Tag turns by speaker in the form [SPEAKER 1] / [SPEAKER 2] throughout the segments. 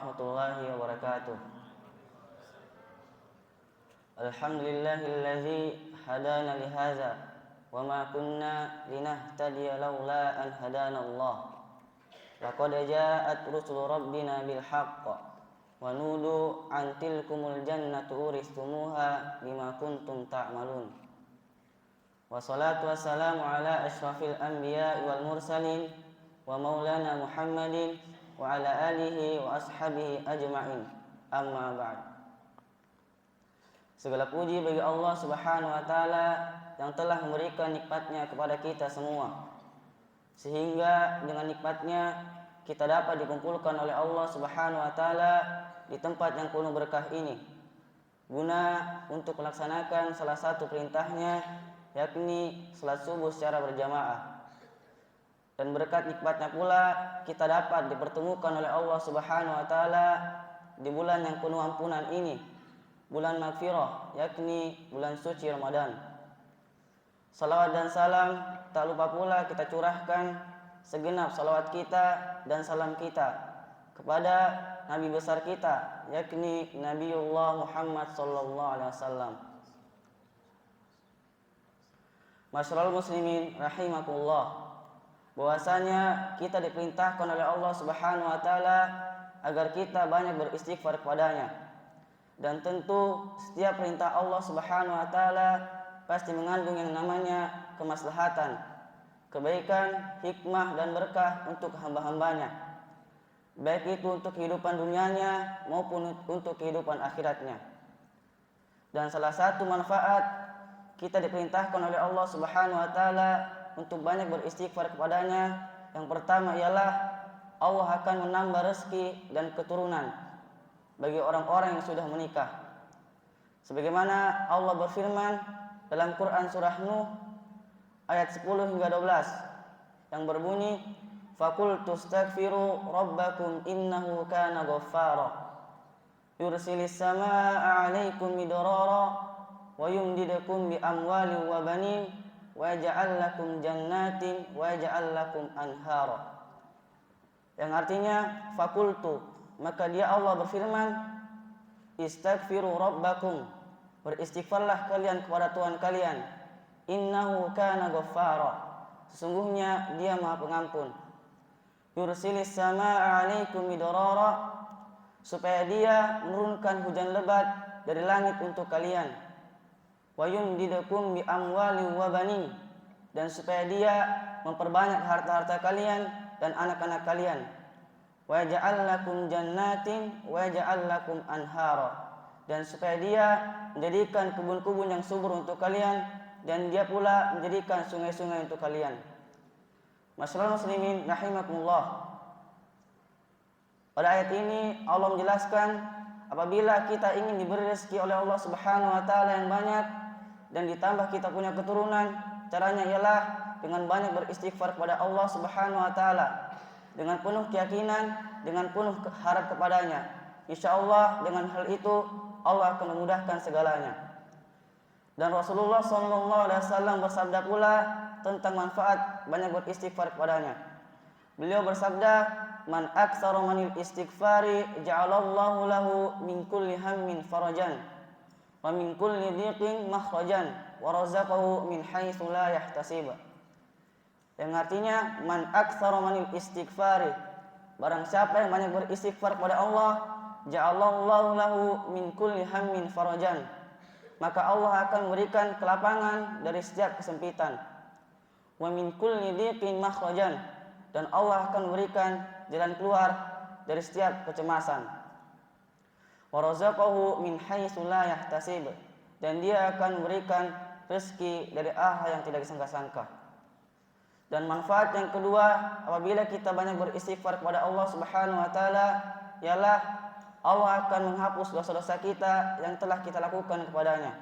[SPEAKER 1] warahmatullahi wabarakatuh. Alhamdulillahilladzi hadana lihadza wa ma kunna linahtadiya laula an hadana Allah. Laqad ja'at rusulu rabbina bil haqq wa nudu an tilkumul jannatu uristumuha bima kuntum ta'malun. Wassalatu wassalamu ala asyrafil anbiya'i wal mursalin wa maulana Muhammadin wa ala alihi wa ashabihi ajma'in. Amma ba'd. Segala puji bagi Allah Subhanahu wa taala yang telah memberikan nikmatnya kepada kita semua, sehingga dengan nikmatnya kita dapat dikumpulkan oleh Allah Subhanahu wa taala di tempat yang penuh berkah ini, guna untuk melaksanakan salah satu perintahnya, yakni salat subuh secara berjamaah. Dan berkat nikmatnya pula kita dapat dipertemukan oleh Allah Subhanahu wa taala di bulan yang penuh ampunan ini, bulan maghfirah, yakni bulan suci Ramadan. Salawat dan salam tak lupa pula kita curahkan segenap salawat kita dan salam kita kepada Nabi besar kita, yakni Nabiullah Muhammad sallallahu alaihi wasallam. Masyarul muslimin rahimakumullah, bahwasanya kita diperintahkan oleh Allah Subhanahu wa taala agar kita banyak beristighfar kepadanya. Dan tentu setiap perintah Allah Subhanahu wa taala pasti mengandung yang namanya kemaslahatan, kebaikan, hikmah dan berkah untuk hamba-hambanya, baik itu untuk kehidupan dunianya maupun untuk kehidupan akhiratnya. Dan salah satu manfaat kita diperintahkan oleh Allah Subhanahu wa taala untuk banyak beristighfar kepadanya, yang pertama ialah Allah akan menambah rezeki dan keturunan bagi orang-orang yang sudah menikah. Sebagaimana Allah berfirman dalam Quran surah Nuh ayat 10 hingga 12 yang berbunyi, "Faqul tastaghfiru rabbakum innahu kana ghaffara yursilis samaa'a 'alaikum midrara wa yumdidukum bi amwalin wa banin wa yaj'al lakum jannatin wa yaj'al lakum anhara." Yang artinya, fakultu, maka dia Allah berfirman, istaghfiru rabbakum, beristighfarlah kalian kepada Tuhan kalian, innahu kana ghaffara, sesungguhnya dia maha pengampun, yursilis samaa'a 'alaikum midrara, supaya dia menurunkan hujan lebat dari langit untuk kalian, wa yumdidukum bi amwalin wa banin, dan supaya dia memperbanyak harta-harta kalian dan anak-anak kalian, wa ja'al lakum jannatin wa ja'al lakum anhara, dan supaya dia menjadikan kebun-kebun yang subur untuk kalian, dan dia pula menjadikan sungai-sungai untuk kalian. Masyaallah muslimin rahimakumullah. Pada ayat ini Allah menjelaskan apabila kita ingin diberi rezeki oleh Allah Subhanahu wa taala yang banyak dan ditambah kita punya keturunan, caranya ialah dengan banyak beristighfar kepada Allah Subhanahu wa taala dengan penuh keyakinan, dengan penuh harap kepadanya. Insyaallah dengan hal itu Allah akan memudahkan segalanya. Dan Rasulullah SAW bersabda pula tentang manfaat banyak beristighfar kepadanya. Beliau bersabda, "Man aktsara manil istighfari ja'alallahu lahu min kulli hammin farajan wa min kulli dhiqin makhrajan wa razaqahu min haitsu la yahtasib." Yang artinya, man aktsara manil istighfari, barang siapa yang banyak beristighfar kepada Allah, ja'alallahu lahu min kulli hammin farajan, maka Allah akan memberikan kelapangan dari setiap kesempitan, wa min kulli dhiqin makhrajan, dan Allah akan memberikan jalan keluar dari setiap kecemasan, wa razaqahu min haitsu la yahtasib, dan dia akan memberikan rezeki dari arah yang tidak disangka-sangka. Dan manfaat yang kedua apabila kita banyak beristighfar kepada Allah Subhanahu wa taala ialah Allah akan menghapus dosa-dosa kita yang telah kita lakukan kepadanya.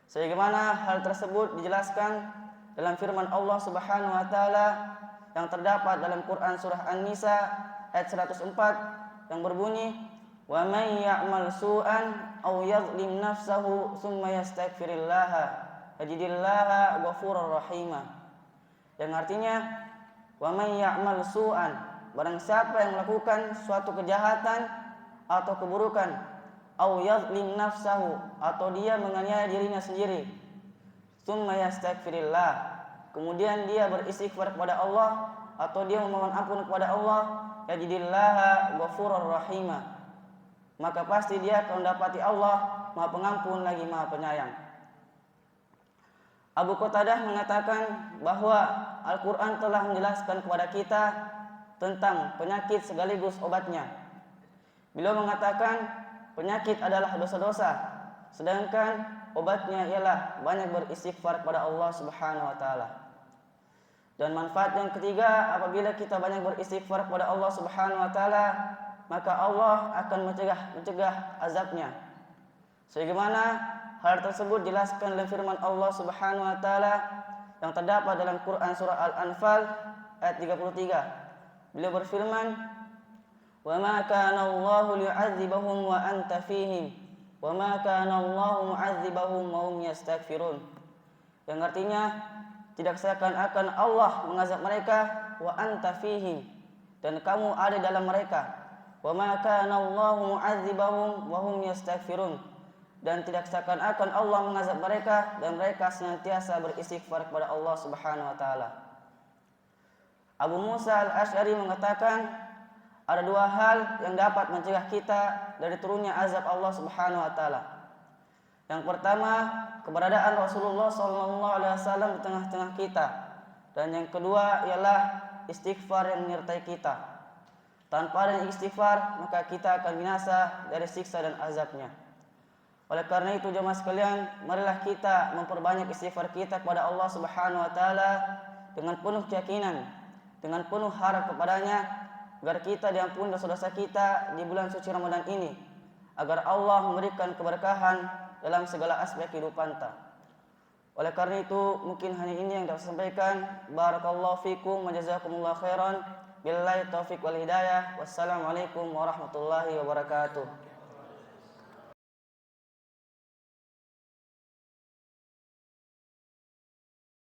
[SPEAKER 1] Sebagaimana hal tersebut dijelaskan dalam firman Allah Subhanahu wa taala yang terdapat dalam Quran surah An-Nisa ayat 104 yang berbunyi, "Wa may ya'mal su'an aw yadhlim nafsahu tsumma yastaghfirillaha yajidillaha ghafurur rahima." Yang artinya, "Wa may ya'mal su'an", barang siapa yang melakukan suatu kejahatan atau keburukan, au yadhlim nafsahu atau dia menganiaya dirinya sendiri, tsumma yastaghfirillah, kemudian dia beristighfar kepada Allah atau dia memohon ampun kepada Allah, yajidillaha ghafurur rahima, maka pasti dia akan mendapati Allah Maha Pengampun lagi Maha Penyayang. Abu Qatadah mengatakan bahwa Al-Quran telah menjelaskan kepada kita tentang penyakit sekaligus obatnya. Beliau mengatakan penyakit adalah dosa-dosa, sedangkan obatnya ialah banyak beristighfar kepada Allah Subhanahu wa taala. Dan manfaat yang ketiga, apabila kita banyak beristighfar kepada Allah Subhanahu wa taala, maka Allah akan mencegah azabnya. Sebagaimana hal tersebut dijelaskan dalam firman Allah Subhanahu wa taala yang terdapat dalam Quran surah Al-Anfal ayat 33. Beliau berfirman, "Wa ma kana Allahu liyu'adzibahum wa anta fihim, wa ma kana Allahu mu'adzibahum wa hum yastaghfirun." Yang artinya, tidak seakan-akan Allah mengazab mereka wa anta fihim, dan kamu ada dalam mereka. Wa ma kana Allahu mu'adzibahum wa hum yastaghfirun, dan tidak seakan-akan Allah mengazab mereka dan mereka senantiasa beristighfar kepada Allah Subhanahu wa taala. Abu Musa Al-Asy'ari mengatakan ada dua hal yang dapat mencegah kita dari turunnya azab Allah Subhanahu wa taala. Yang pertama, keberadaan Rasulullah SAW di tengah-tengah kita, dan yang kedua ialah istighfar yang menyertai kita. Tanpa adanya istighfar, maka kita akan binasa dari siksa dan azabnya. Oleh karena itu jemaah sekalian, marilah kita memperbanyak istighfar kita kepada Allah Subhanahu wa taala dengan penuh keyakinan, dengan penuh harap kepadanya, agar kita diampuni dosa-dosa kita di bulan suci Ramadan ini, agar Allah memberikan keberkahan dalam segala aspek kehidupan kita. Oleh karena itu mungkin hanya ini yang dapat saya sampaikan. Barakallahu fikum wa jazakumullahu khairan. Billahi taufiq wal hidayah. Wassalamualaikum warahmatullahi wabarakatuh.